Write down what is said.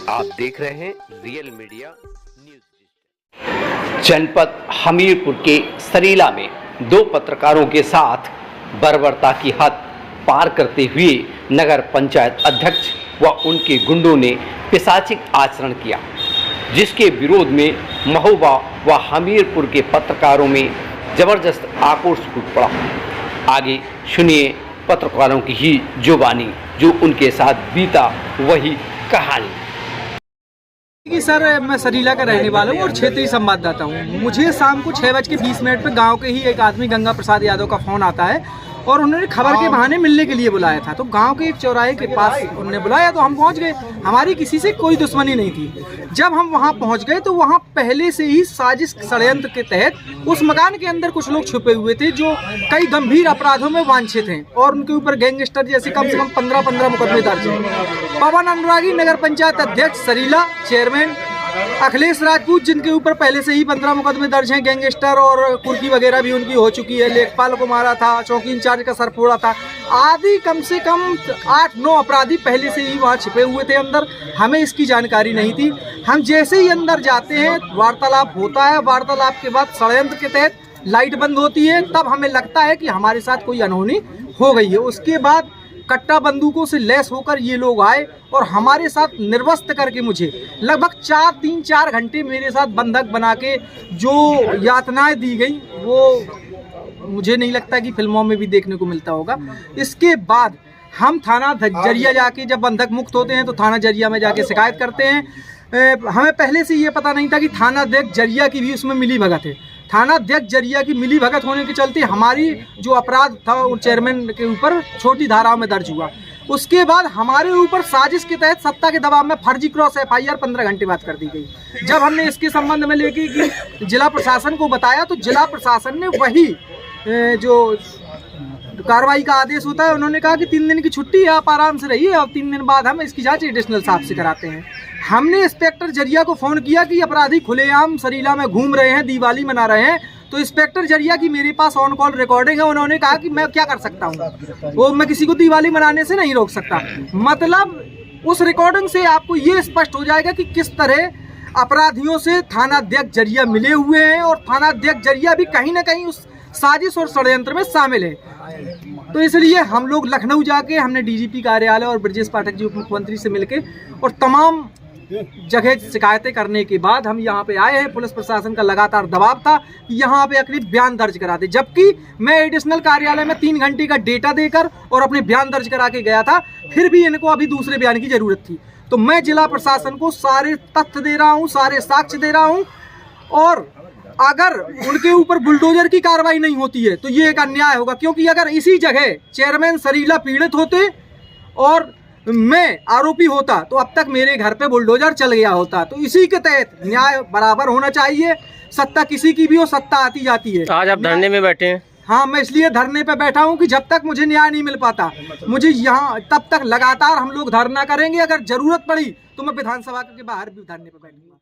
आप देख रहे हैं रियल मीडिया न्यूज। जनपद हमीरपुर के सरीला में दो पत्रकारों के साथ बर्बरता की हद पार करते हुए नगर पंचायत अध्यक्ष व उनके गुंडों ने पिशाचिक आचरण किया, जिसके विरोध में महोबा व हमीरपुर के पत्रकारों में जबरदस्त आक्रोश फूट पड़ा। आगे सुनिए पत्रकारों की ही जुबानी, जो उनके साथ बीता वही कहानी। कि सर, मैं सरीला का रहने वाला हूँ और क्षेत्रीय संवाददाता हूँ। मुझे शाम को 6:20 पर गांव के ही एक आदमी गंगा प्रसाद यादव का फ़ोन आता है और उन्होंने खबर के बहाने मिलने के लिए बुलाया था। तो गांव के एक चौराहे के पास उन्होंने बुलाया तो हम पहुंच गए। हमारी किसी से कोई दुश्मनी नहीं थी। जब हम वहां पहुंच गए तो वहां पहले से ही साजिश षड्यंत्र के तहत उस मकान के अंदर कुछ लोग छुपे हुए थे जो कई गंभीर अपराधों में वांछित हैं और उनके ऊपर गैंगस्टर जैसे कम से कम 15 मुकदमे दर्ज हैं। पवन अनुरागी नगर पंचायत अध्यक्ष सरीला, चेयरमैन अखिलेश राजपूत, जिनके ऊपर पहले से ही 15 मुकदमे दर्ज हैं, गैंगस्टर और कुर्की वगैरह भी उनकी हो चुकी है, लेखपाल को मारा था, चौकी इंचार्ज का सर फोड़ा था आदि, कम से कम 8-9 अपराधी पहले से ही वहाँ छिपे हुए थे अंदर। हमें इसकी जानकारी नहीं थी। हम जैसे ही अंदर जाते हैं, वार्तालाप होता है, वार्तालाप के बाद षड्यंत्र के तहत लाइट बंद होती है, तब हमें लगता है कि हमारे साथ कोई अनहोनी हो गई है। उसके बाद कट्टा बंदूकों से लैस होकर ये लोग आए और हमारे साथ निर्वस्त्र करके मुझे लगभग 3-4 घंटे मेरे साथ बंधक बना के जो यातनाएं दी गई वो मुझे नहीं लगता कि फिल्मों में भी देखने को मिलता होगा। इसके बाद हम थाना जरिया जाके, जब बंधक मुक्त होते हैं तो थाना जरिया में जाके शिकायत करते हैं। हमें पहले से ये पता नहीं था कि थाना अध्यक्ष जरिया की भी उसमें मिली भगत है। थाना अध्यक्ष जरिया की मिली भगत होने के चलते हमारी जो अपराध था वो चेयरमैन के ऊपर छोटी धाराओं में दर्ज हुआ। उसके बाद हमारे ऊपर साजिश के तहत सत्ता के दबाव में फर्जी क्रॉस FIR 15 घंटे बाद कर दी गई। जब हमने इसके संबंध में लेके कि जिला प्रशासन को बताया तो जिला प्रशासन ने वही जो कार्रवाई का आदेश होता है, उन्होंने कहा कि 3 दिन की छुट्टी है, आप आराम से रहिए और 3 दिन बाद हम इसकी जांच एडिशनल साहब से कराते हैं। हमने इंस्पेक्टर जरिया को फ़ोन किया कि अपराधी खुलेआम सरीला में घूम रहे हैं, दिवाली मना रहे हैं। तो इंस्पेक्टर जरिया की मेरे पास ऑन कॉल रिकॉर्डिंग है। उन्होंने कहा कि मैं क्या कर सकता हूँ, वो मैं किसी को दिवाली मनाने से नहीं रोक सकता। मतलब उस रिकॉर्डिंग से आपको ये स्पष्ट हो जाएगा कि किस तरह अपराधियों से थाना अध्यक्ष जरिया मिले हुए हैं और थाना अध्यक्ष जरिया भी कहीं ना कहीं उस साजिश और षड्यंत्र में शामिल है। तो इसलिए हम लोग लखनऊ जाके हमने DGP कार्यालय और ब्रजेश पाठक जी उप मुख्यमंत्री से मिलके और तमाम जगह शिकायतें करने के बाद हम यहाँ पे आए हैं। पुलिस प्रशासन का लगातार दबाव था कि यहाँ पे अपनी बयान दर्ज करा दे, जबकि मैं एडिशनल कार्यालय में 3 घंटे का डेटा देकर और अपने बयान दर्ज करा के गया था, फिर भी इनको अभी दूसरे बयान की जरूरत थी। तो मैं जिला प्रशासन को सारे तथ्य दे रहा हूँ, सारे साक्ष्य दे रहा हूँ और अगर उनके ऊपर बुलडोजर की कार्रवाई नहीं होती है तो ये एक अन्याय होगा। क्योंकि अगर इसी जगह चेयरमैन सरीला पीड़ित होते और मैं आरोपी होता तो अब तक मेरे घर पे बुलडोजर चल गया होता। तो इसी के तहत न्याय बराबर होना चाहिए। सत्ता किसी की भी हो, सत्ता आती जाती है। आज आप धरने में बैठे हैं? हाँ, मैं इसलिए धरने पे बैठा हूँ कि जब तक मुझे न्याय नहीं मिल पाता मुझे यहाँ, तब तक लगातार हम लोग धरना करेंगे। अगर जरूरत पड़ी तो मैं विधानसभा के बाहर भी धरने पे बैठूंगा।